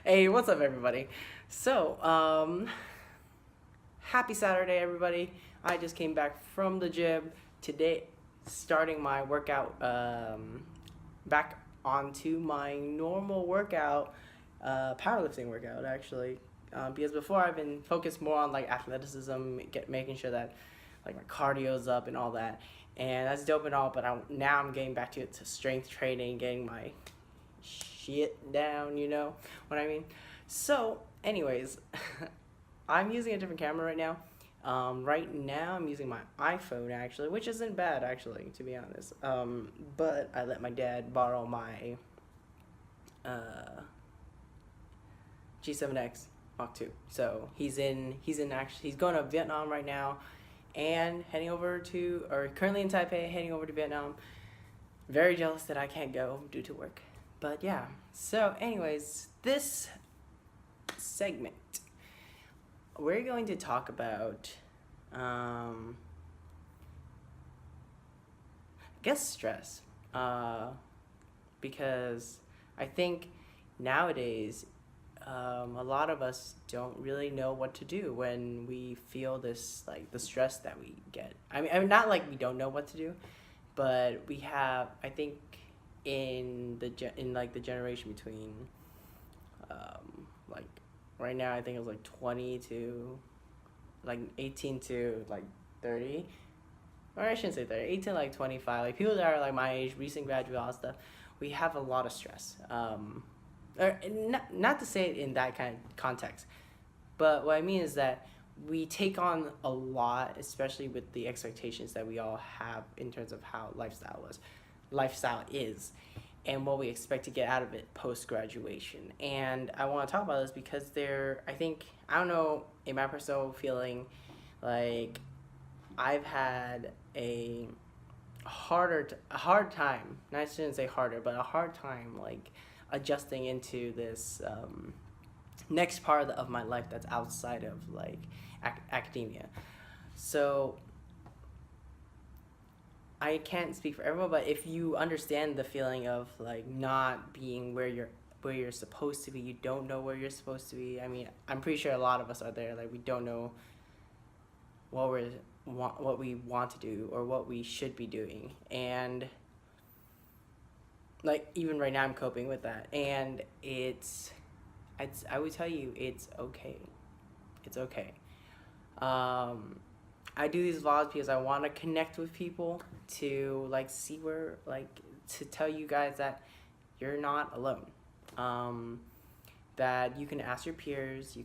Hey, what's up, everybody? So, happy Saturday, everybody. I just came back from the gym today, starting my workout, back onto my normal workout, powerlifting workout, actually. Because before I've been focused more on like athleticism, making sure that like my cardio's up and all that. And that's dope and all, but now I'm getting back to strength training, getting my shit down, you know what I mean? So, anyways, I'm using a different camera right now. Right now, I'm using my iPhone actually, which isn't bad actually, to be honest. But I let my dad borrow my uh, G7X Mark II. So he's going to Vietnam right now, and currently in Taipei, heading over to Vietnam. Very jealous that I can't go due to work. But yeah, so anyways, this segment, we're going to talk about, I guess, stress. Because I think nowadays, a lot of us don't really know what to do when we feel this, like, the stress that we get. I mean, not like we don't know what to do, but we have, I think, in like the generation between like right now, I think it was like 20 to like 18 to like 30, or I shouldn't say 30, 18 to like 25, like people that are like my age, recent graduate, all that stuff. We have a lot of stress, or not to say it in that kind of context, but what I mean is that we take on a lot, especially with the expectations that we all have in terms of how lifestyle is, and what we expect to get out of it post graduation. And I want to talk about this because I don't know, in my personal feeling, like I've had a hard time. I shouldn't say harder, but a hard time like adjusting into this next part of my life that's outside of like academia. So I can't speak for everyone, but if you understand the feeling of like not being where you're supposed to be, you don't know where you're supposed to be. I mean, I'm pretty sure a lot of us are there. Like we don't know what we want to do or what we should be doing, and like even right now, I'm coping with that, and I would tell you it's okay. It's okay. Um, I do these vlogs because I want to connect with people, to like see where, like, to tell you guys that you're not alone. Um, that you can ask your peers,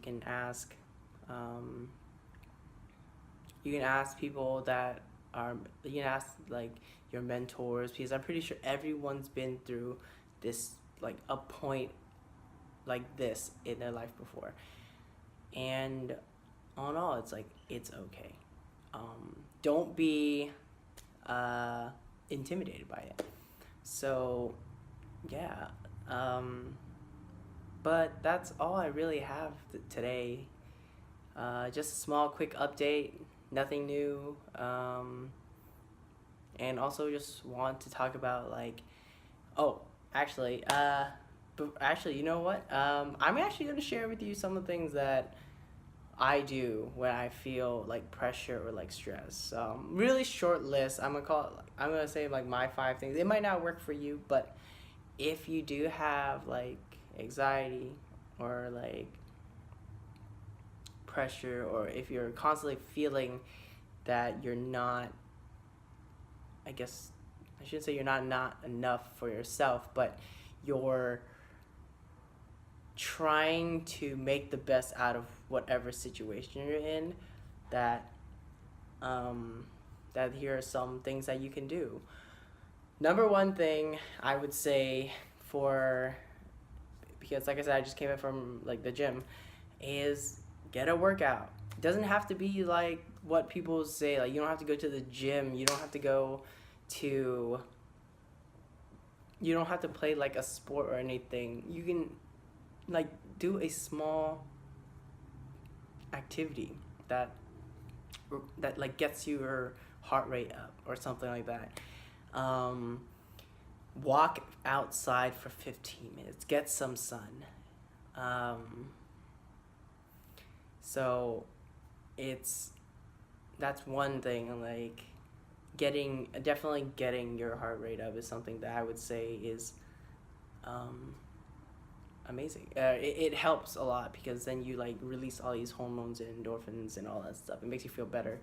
um, you can ask people that you can ask like your mentors, because I'm pretty sure everyone's been through this, like a point like this in their life before. And all in all, it's like, it's okay. Don't be intimidated by it. So, yeah. But that's all I really have today. Just a small, quick update. Nothing new. And also just want to talk about like, oh, actually, you know what? I'm actually gonna share with you some of the things that I do when I feel like pressure or like stress. Really short list. I'm gonna say like my 5 things. It might not work for you, but if you do have like anxiety or like pressure, or if you're constantly feeling that you're not, I guess I shouldn't say you're not enough for yourself, but you're trying to make the best out of whatever situation you're in, that that here are some things that you can do. Number one thing I would say, for because like I said, I just came in from like the gym, is get a workout. It doesn't have to be like what people say, like you don't have to go to the gym, to you don't have to play like a sport or anything. You can like do a small activity that like gets your heart rate up or something like that. Walk outside for 15 minutes, get some sun. Um, so it's that's one thing, like definitely getting your heart rate up is something that I would say is um, amazing. It helps a lot because then you like release all these hormones and endorphins and all that stuff. It makes you feel better.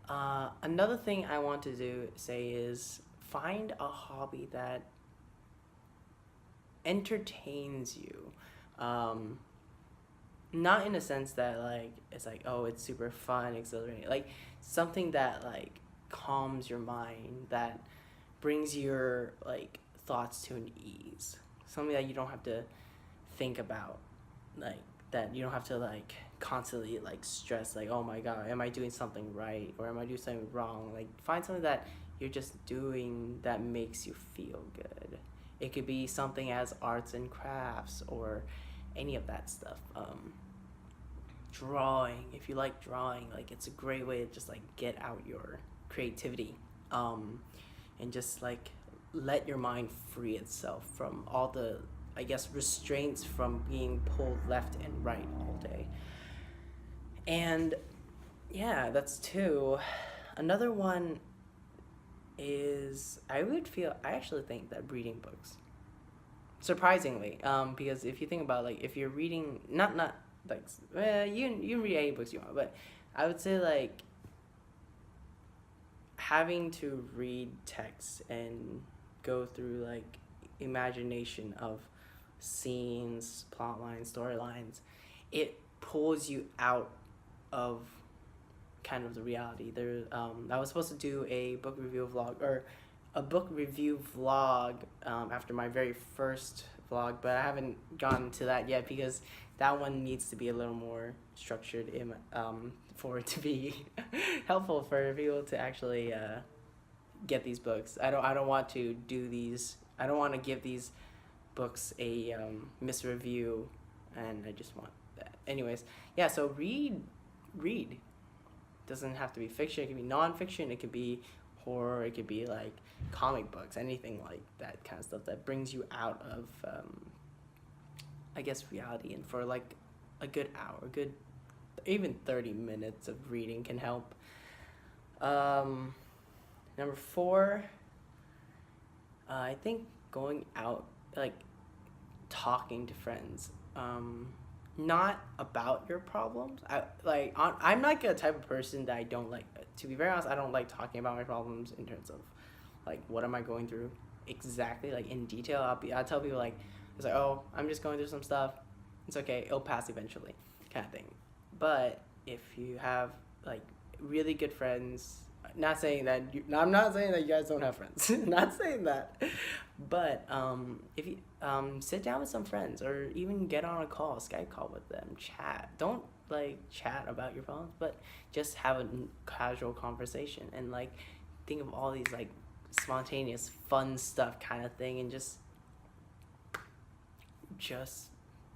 Another thing I want to say is find a hobby that entertains you. Um, Not in a sense that like it's like, oh, it's super fun, exhilarating. Like something that like calms your mind, that brings your like thoughts to an ease. Something that you don't have to think about, like that you don't have to like constantly like stress, like, oh my god, am I doing something right or am I doing something wrong? Like find something that you're just doing that makes you feel good. It could be something as arts and crafts or any of that stuff. Drawing, if you like drawing, like it's a great way to just like get out your creativity, um, and just like let your mind free itself from all the, I guess, restraints from being pulled left and right all day. And yeah, that's two. Another one is I actually think that reading books, surprisingly, because if you think about like if you're reading, not like you can read any books you want, but I would say like having to read text and go through like imagination of scenes, plot lines, storylines, it pulls you out of kind of the reality. I was supposed to do a book review vlog, or a book review vlog, after my very first vlog, but I haven't gotten to that yet because that one needs to be a little more structured for it to be helpful for people to actually get these books. I don't want to do these. I don't want to give these books a misreview, and I just want that. Anyways, yeah. So read. Doesn't have to be fiction. It can be nonfiction. It could be horror. It could be like comic books. Anything like that kind of stuff that brings you out of, I guess, reality. And for like a good hour, good even 30 minutes of reading can help. Um, Number four, I think going out, like talking to friends, not about your problems. I'm like a type of person that I don't like. To be very honest, I don't like talking about my problems in terms of like what am I going through exactly, like in detail. I'll tell people like it's like, oh, I'm just going through some stuff. It's okay. It'll pass eventually, kind of thing. But if you have like really good friends, not saying that I'm not saying that you guys don't have friends. Not saying that, but if you sit down with some friends or even get on a call, Skype call with them, chat. Don't like chat about your problems, but just have a casual conversation and like think of all these like spontaneous fun stuff kind of thing, and just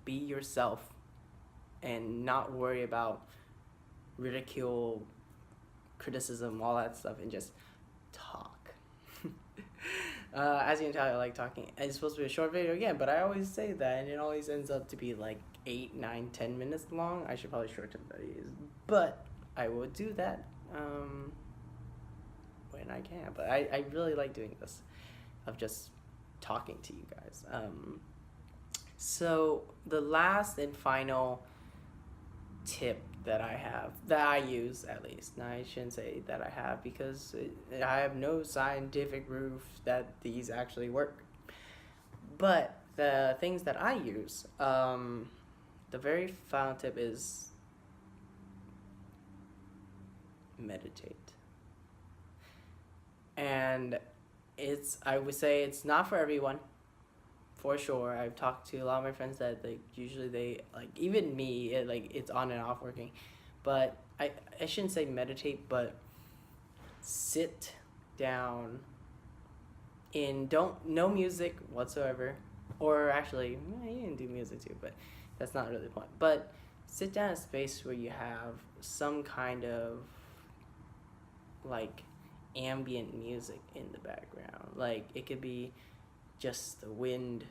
be yourself and not worry about ridicule, criticism, all that stuff, and just talk. As you can tell, I like talking. It's supposed to be a short video again, but I always say that, and it always ends up to be like 8, 9, 10 minutes long. I should probably shorten videos, but I will do that when I can. But I really like doing this, of just talking to you guys. So the last and final tip that I use, at least. Now, I shouldn't say that I have, because I have no scientific proof that these actually work. But the things that I use, the very final tip is meditate. And I would say it's not for everyone, for sure. I've talked to a lot of my friends that they like, even me, it's on and off working. But I shouldn't say meditate, but sit down in no music whatsoever. Or actually, you can do music too, but that's not really the point. But sit down in a space where you have some kind of like ambient music in the background. Like it could be just the wind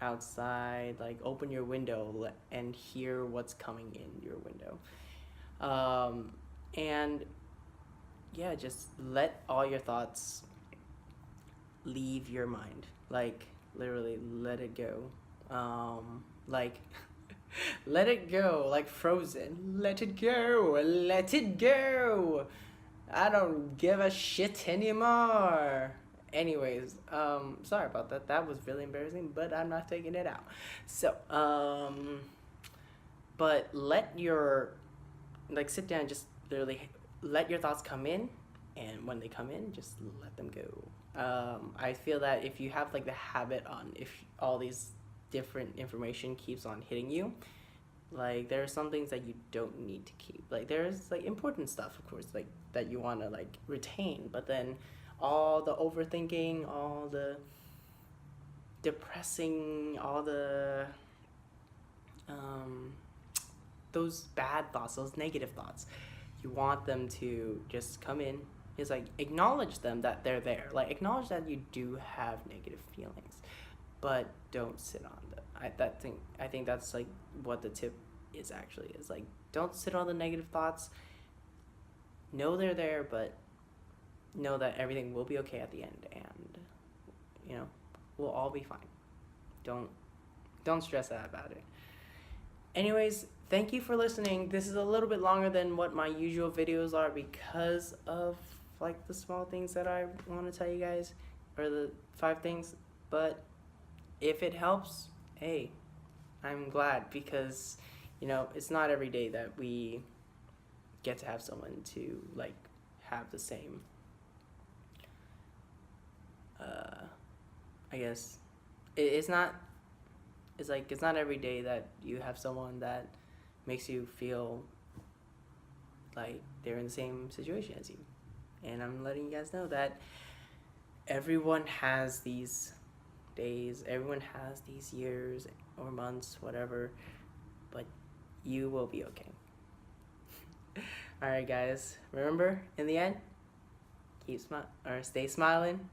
outside, like open your window and hear what's coming in your window. And yeah, just let all your thoughts leave your mind. Like literally let it go. Like let it go, like Frozen. Let it go, let it go. I don't give a shit anymore. Anyways, sorry about that. That was really embarrassing, but I'm not taking it out. So, but let your, like, sit down, just literally let your thoughts come in, and when they come in, just let them go. I feel that if you have like the habit on, if all these different information keeps on hitting you, like there are some things that you don't need to keep. Like there's like important stuff, of course, like that you want to like retain, but then all the overthinking, all the depressing, all the um, those bad thoughts, those negative thoughts, you want them to just come in. Is like acknowledge them that they're there. Like acknowledge that you do have negative feelings, but don't sit on them. I think that's like what the tip is actually, is like don't sit on the negative thoughts. Know they're there, but know that everything will be okay at the end, and you know we'll all be fine. Don't stress out about it. Anyways, thank you for listening. This is a little bit longer than what my usual videos are because of like the small things that I want to tell you guys, or the 5 things. But if it helps, hey, I'm glad, because it's not every day that we get to have someone to like have the same I guess it's not every day that you have someone that makes you feel like they're in the same situation as you. And I'm letting you guys know that everyone has these days, everyone has these years or months, whatever, but you will be okay. All right, guys. Remember, in the end, stay smiling,